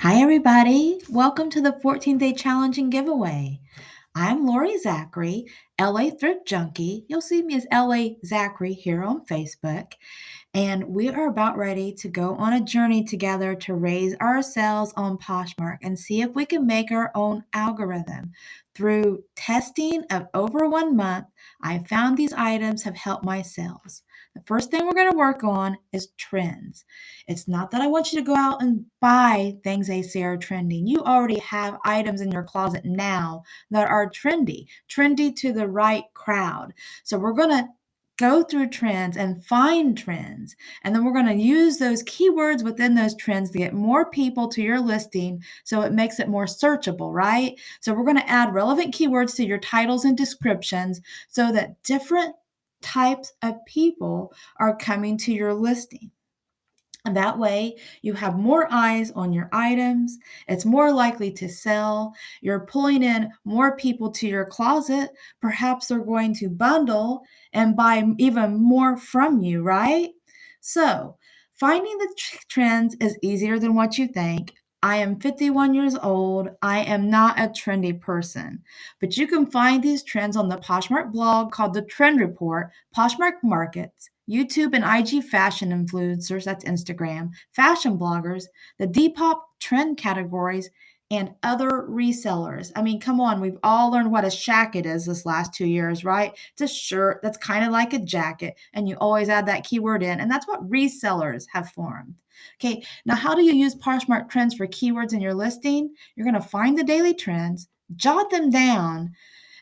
Hi, everybody. Welcome to the 14-day challenge and giveaway. I'm Lori Zachary, LA Thrift Junkie. You'll see me as LA Zachary here on Facebook. And we are about ready to go on a journey together to raise our sales on Poshmark and see if we can make our own algorithm. Through testing of over 1 month, I found these items have helped my sales. The first thing we're going to work on is trends. It's not that I want you to go out and buy things they say are trending. You already have items in your closet now that are trendy to the right crowd. So we're going to go through trends and find trends. And then we're going to use those keywords within those trends to get more people to your listing so it makes it more searchable, right? So we're going to add relevant keywords to your titles and descriptions so that different types of people are coming to your listing. And that way, you have more eyes on your items. It's more likely to sell. You're pulling in more people to your closet. Perhaps they're going to bundle and buy even more from you, right? So, finding the trends is easier than what you think. I am 51 years old. I am not a trendy person, but you can find these trends on the Poshmark blog called the Trend Report, Poshmark Markets, YouTube and IG fashion influencers, that's Instagram, fashion bloggers, the Depop trend categories, and other resellers. I mean, come on, we've all learned what a shacket is this last 2 years, right? It's a shirt that's kind of like a jacket, and you always add that keyword in, and that's what resellers have formed. Okay, now how do you use Poshmark trends for keywords in your listing? You're going to find the daily trends, jot them down,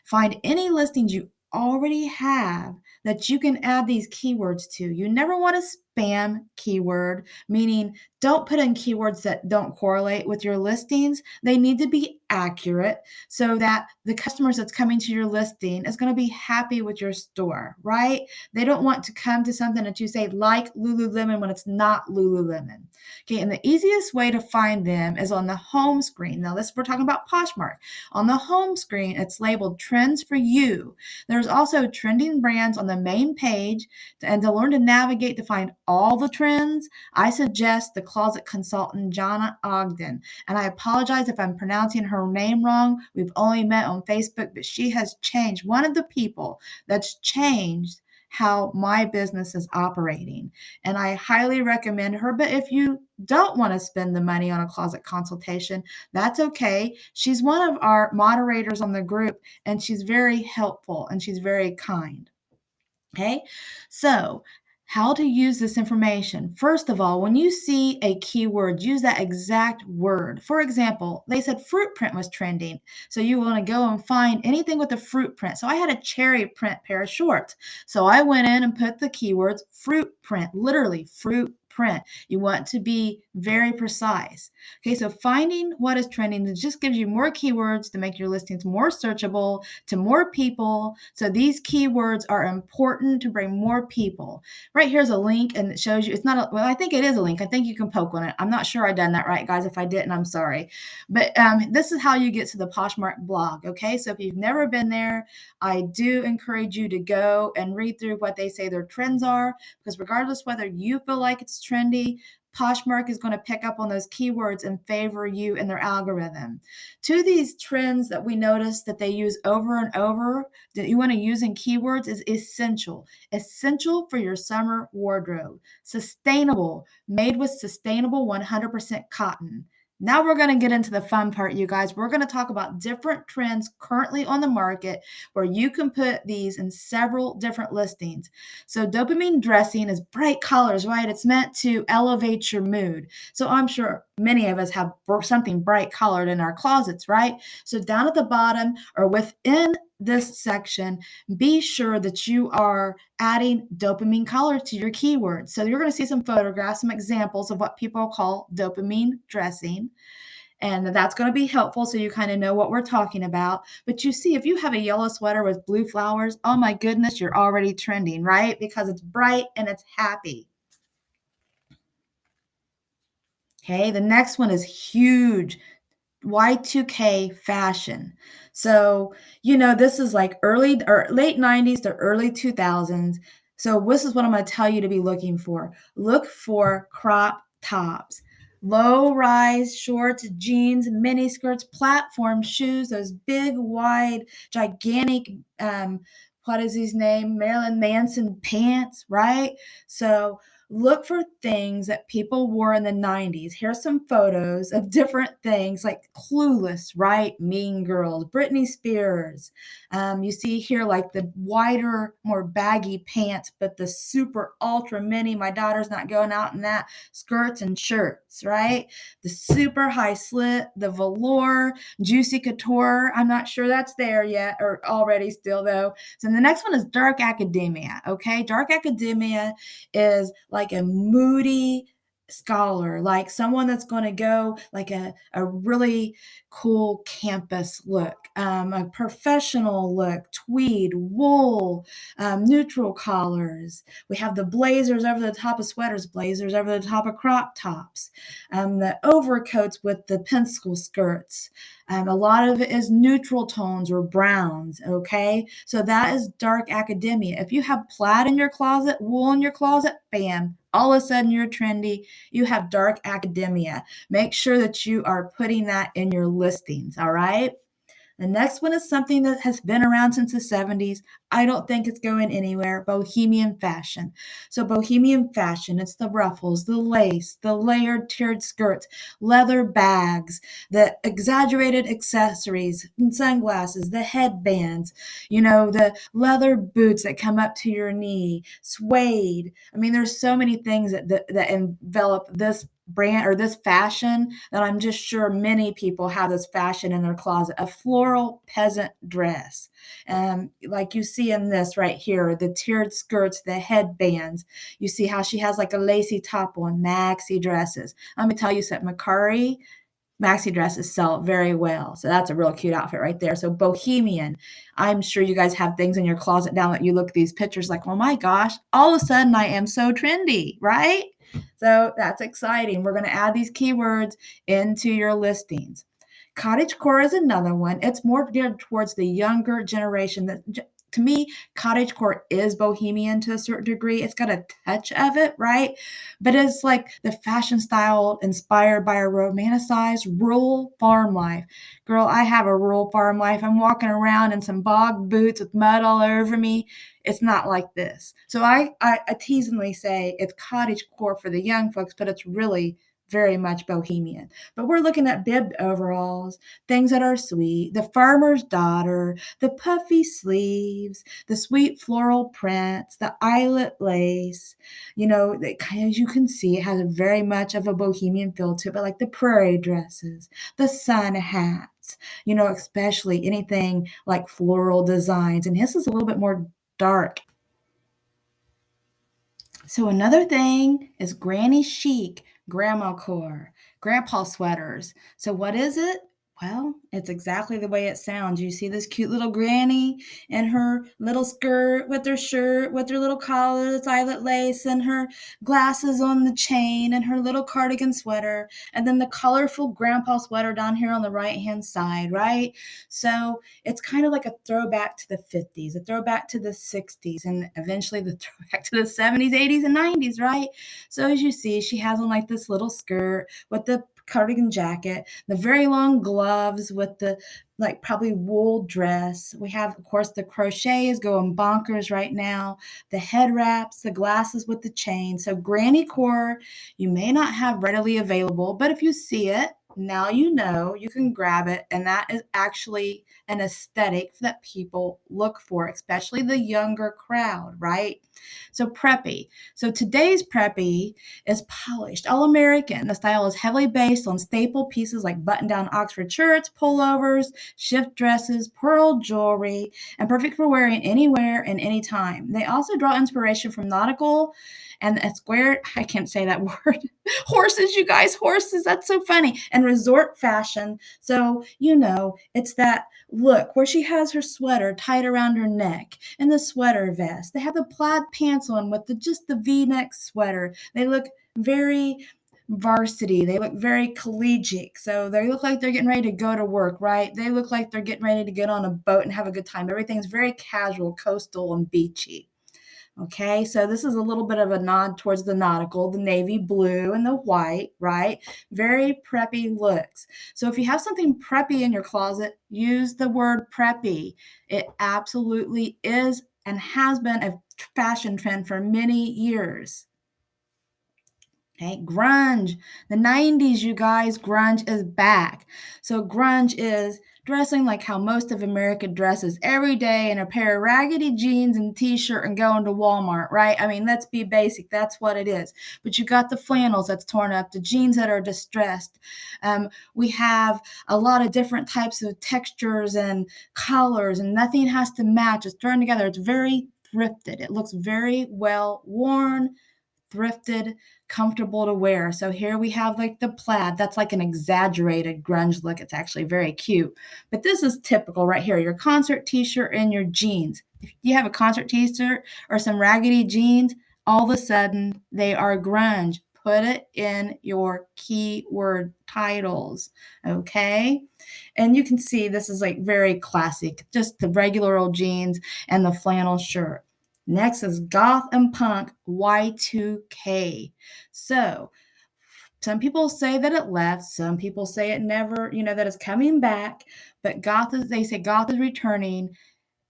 find any listings you already have that you can add these keywords to. You never want to spam keyword, meaning don't put in keywords that don't correlate with your listings. They need to be accurate so that the customers that's coming to your listing is going to be happy with your store, right? They don't want to come to something that you say like Lululemon when it's not Lululemon. Okay, and the easiest way to find them is on the home screen. Now, we're talking about Poshmark. On the home screen, it's labeled Trends for You. There's also trending brands on the main page, and to learn to navigate to find all the trends, I suggest the closet consultant, Jana Ogden. And I apologize if I'm pronouncing her name wrong. We've only met on Facebook, but she has changed, one of the people that's changed how my business is operating. And I highly recommend her. But if you don't want to spend the money on a closet consultation, that's okay. She's one of our moderators on the group, and she's very helpful and she's very kind. Okay, so how to use this information. First of all, when you see a keyword, use that exact word. For example, they said fruit print was trending. So you want to go and find anything with a fruit print. So I had a cherry print pair of shorts. So I went in and put the keywords fruit print, literally fruit print. You want to be very precise. Okay, so finding what is trending just gives you more keywords to make your listings more searchable to more people. So these keywords are important to bring more people. Right here's a link, and it shows you, it's not a, well, I think it is a link. I think you can poke on it. I'm not sure I done that right, guys. If I didn't, I'm sorry. But this is how you get to the Poshmark blog. Okay, so if you've never been there, I do encourage you to go and read through what they say their trends are, because regardless whether you feel like it's trendy, Poshmark is going to pick up on those keywords and favor you in their algorithm. Two of these trends that we notice that they use over and over that you want to use in keywords is essential. Essential for your summer wardrobe. Sustainable, made with sustainable 100% cotton. Now we're going to get into the fun part, you guys. We're going to talk about different trends currently on the market where you can put these in several different listings. So dopamine dressing is bright colors, right? It's meant to elevate your mood. So I'm sure many of us have something bright colored in our closets, right? So down at the bottom or within this section, be sure that you are adding dopamine color to your keywords. So you're going to see some photographs, some examples of what people call dopamine dressing. And that's going to be helpful so you kind of know what we're talking about. But you see, if you have a yellow sweater with blue flowers, oh my goodness, you're already trending, right? Because it's bright and it's happy. Okay, the next one is huge. Y2K fashion. So, this is like early or late 90s to early 2000s. So this is what I'm going to tell you to be looking for. Look for crop tops. low-rise shorts, jeans, mini skirts, platform shoes, those big, wide, gigantic, what is his name? Marilyn Manson pants, right? So look for things that people wore in the 90s. Here's some photos of different things like Clueless, right? Mean Girls, Britney Spears. You see here like the wider, more baggy pants, but the super ultra mini, my daughter's not going out in that, skirts and shirts, right? The super high slit, the velour, juicy couture. I'm not sure that's there yet or already still though. So the next one is dark academia, okay? Dark academia is like a moody scholar, like someone that's going to go like a really cool campus look, a professional look, tweed, wool, neutral collars. We have the blazers over the top of sweaters, blazers over the top of crop tops, the overcoats with the pencil skirts. A lot of it is neutral tones or browns, okay? So that is dark academia. If you have plaid in your closet, wool in your closet, bam, all of a sudden you're trendy. You have dark academia. Make sure that you are putting that in your listings, all right? The next one is something that has been around since the 70s. I don't think it's going anywhere. Bohemian fashion. So bohemian fashion, it's the ruffles, the lace, the layered tiered skirts, leather bags, the exaggerated accessories and sunglasses, the headbands, the leather boots that come up to your knee, suede. I mean, there's so many things that envelop this brand or this fashion that I'm just sure many people have this fashion in their closet, a floral peasant dress. Like you see in this right here, the tiered skirts, the headbands. You see how she has like a lacy top on, maxi dresses. Let me tell you something, McCurry, maxi dresses sell very well. So that's a real cute outfit right there. So bohemian, I'm sure you guys have things in your closet now that you look at these pictures like, oh my gosh, all of a sudden I am so trendy, right? So that's exciting. We're going to add these keywords into your listings. Cottagecore is another one. It's more geared towards the younger generation. That to me, cottagecore is bohemian to a certain degree. It's got a touch of it, right? But it's like the fashion style inspired by a romanticized rural farm life. Girl, I have a rural farm life. I'm walking around in some bog boots with mud all over me. It's not like this. So I teasingly say it's cottagecore for the young folks, but it's really very much bohemian. But we're looking at bibbed overalls, things that are sweet, the farmer's daughter, the puffy sleeves, the sweet floral prints, the eyelet lace. As you can see, it has a very much of a bohemian feel to it, but like the prairie dresses, the sun hats, especially anything like floral designs. And this is a little bit more dark. So another thing is granny chic, grandma core, grandpa sweaters. So what is it? Well, it's exactly the way it sounds. You see this cute little granny in her little skirt with her shirt, with her little collar, this eyelet lace, and her glasses on the chain, and her little cardigan sweater, and then the colorful grandpa sweater down here on the right-hand side, right? So it's kind of like a throwback to the 50s, a throwback to the 60s, and eventually the throwback to the 70s, 80s, and 90s, right? So as you see, she has on like this little skirt with the cardigan jacket, the very long gloves with the like probably wool dress. We have, of course, the crochet is going bonkers right now. The head wraps, the glasses with the chain. So granny core, you may not have readily available, but if you see it, now you know you can grab it. And that is actually an aesthetic that people look for, especially the younger crowd, right? So preppy. So today's preppy is polished, all American. The style is heavily based on staple pieces like button-down Oxford shirts, pullovers, shift dresses, pearl jewelry, and perfect for wearing anywhere and anytime. They also draw inspiration from nautical and a square, I can't say that word, horses, you guys, horses, that's so funny, and resort fashion. So, it's that look where she has her sweater tied around her neck and the sweater vest. They have the plaid pants on with just the V-neck sweater. They look very varsity. They look very collegiate. So they look like they're getting ready to go to work, right? They look like they're getting ready to get on a boat and have a good time. Everything's very casual, coastal, and beachy. Okay, so this is a little bit of a nod towards the nautical, the navy blue and the white, right? Very preppy looks. So if you have something preppy in your closet, use the word preppy. It absolutely is and has been a fashion trend for many years. Okay, grunge. The 90s, you guys, grunge is back. So grunge is dressing like how most of America dresses every day in a pair of raggedy jeans and t-shirt and going to Walmart, right? I mean, let's be basic. That's what it is. But you got the flannels that's torn up, the jeans that are distressed. We have a lot of different types of textures and colors, and nothing has to match. It's thrown together. It's very thrifted. It looks very well worn, thrifted, comfortable to wear. So here we have like the plaid. That's like an exaggerated grunge look. It's actually very cute. But this is typical right here. Your concert t-shirt and your jeans. If you have a concert t-shirt or some raggedy jeans, all of a sudden they are grunge. Put it in your keyword titles, okay? And you can see this is like very classic, just the regular old jeans and the flannel shirt. Next is goth and punk Y2K. So some people say that it left, some people say it never, that it's coming back, but they say goth is returning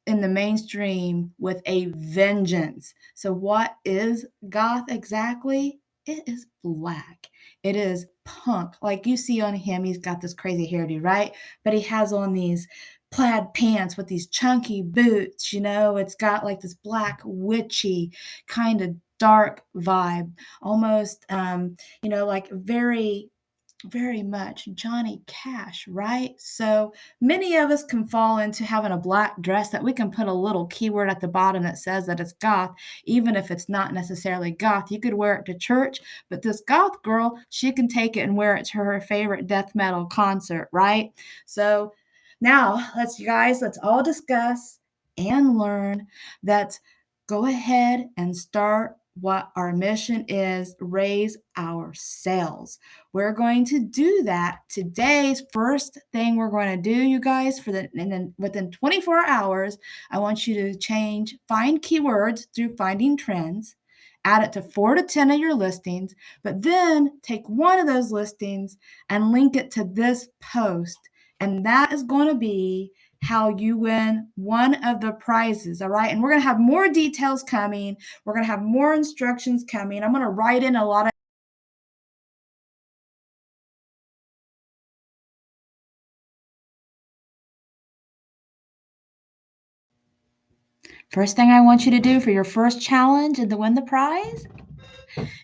in the mainstream with a vengeance. So what is goth exactly? It is black. It is punk. Like you see on him, he's got this crazy hairdo, right? But he has on these plaid pants with these chunky boots, it's got like this black witchy kind of dark vibe, almost like very much Johnny Cash, right? So many of us can fall into having a black dress that we can put a little keyword at the bottom that says that it's goth, even if it's not necessarily goth. You could wear it to church, but this goth girl, she can take it and wear it to her favorite death metal concert, right? So now let's all discuss and learn that go ahead and start what our mission is, raise our sales. We're going to do that. Today's first thing we're going to do, you guys, and then within 24 hours, I want you to find keywords through finding trends, add it to 4 to 10 of your listings, but then take one of those listings and link it to this post. And that is going to be how you win one of the prizes, all right? And we're going to have more details coming. We're going to have more instructions coming. I'm going to write in a lot of First thing I want you to do for your first challenge and to win the prize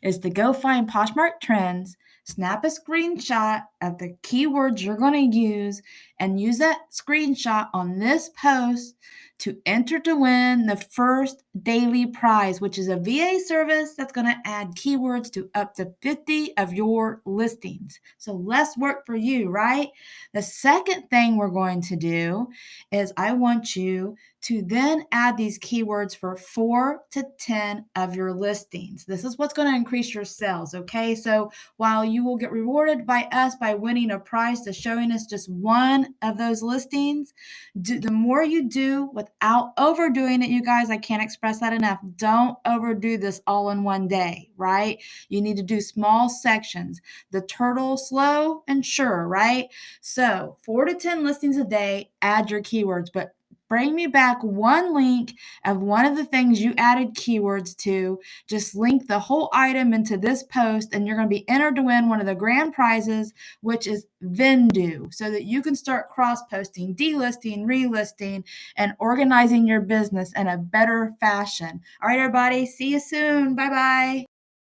is to go find Poshmark trends, snap a screenshot of the keywords you're going to and use that screenshot on this post to enter to win the first daily prize, which is a VA service that's going to add keywords to up to 50 of your listings. So less work for you, right? The second thing we're going to do is I want you to then add these keywords for 4 to 10 of your listings. This is what's going to increase your sales, okay? So while you will get rewarded by us by winning a prize to showing us just one of those listings, the more you do without overdoing it, you guys, I can't express that enough. Don't overdo this all in one day, right? You need to do small sections. The turtle, slow and sure, right? So 4 to 10 listings a day, add your keywords, but bring me back one link of one of the things you added keywords to. Just link the whole item into this post, and you're going to be entered to win one of the grand prizes, which is Vendoo, so that you can start cross-posting, delisting, relisting, and organizing your business in a better fashion. All right, everybody. See you soon. Bye-bye.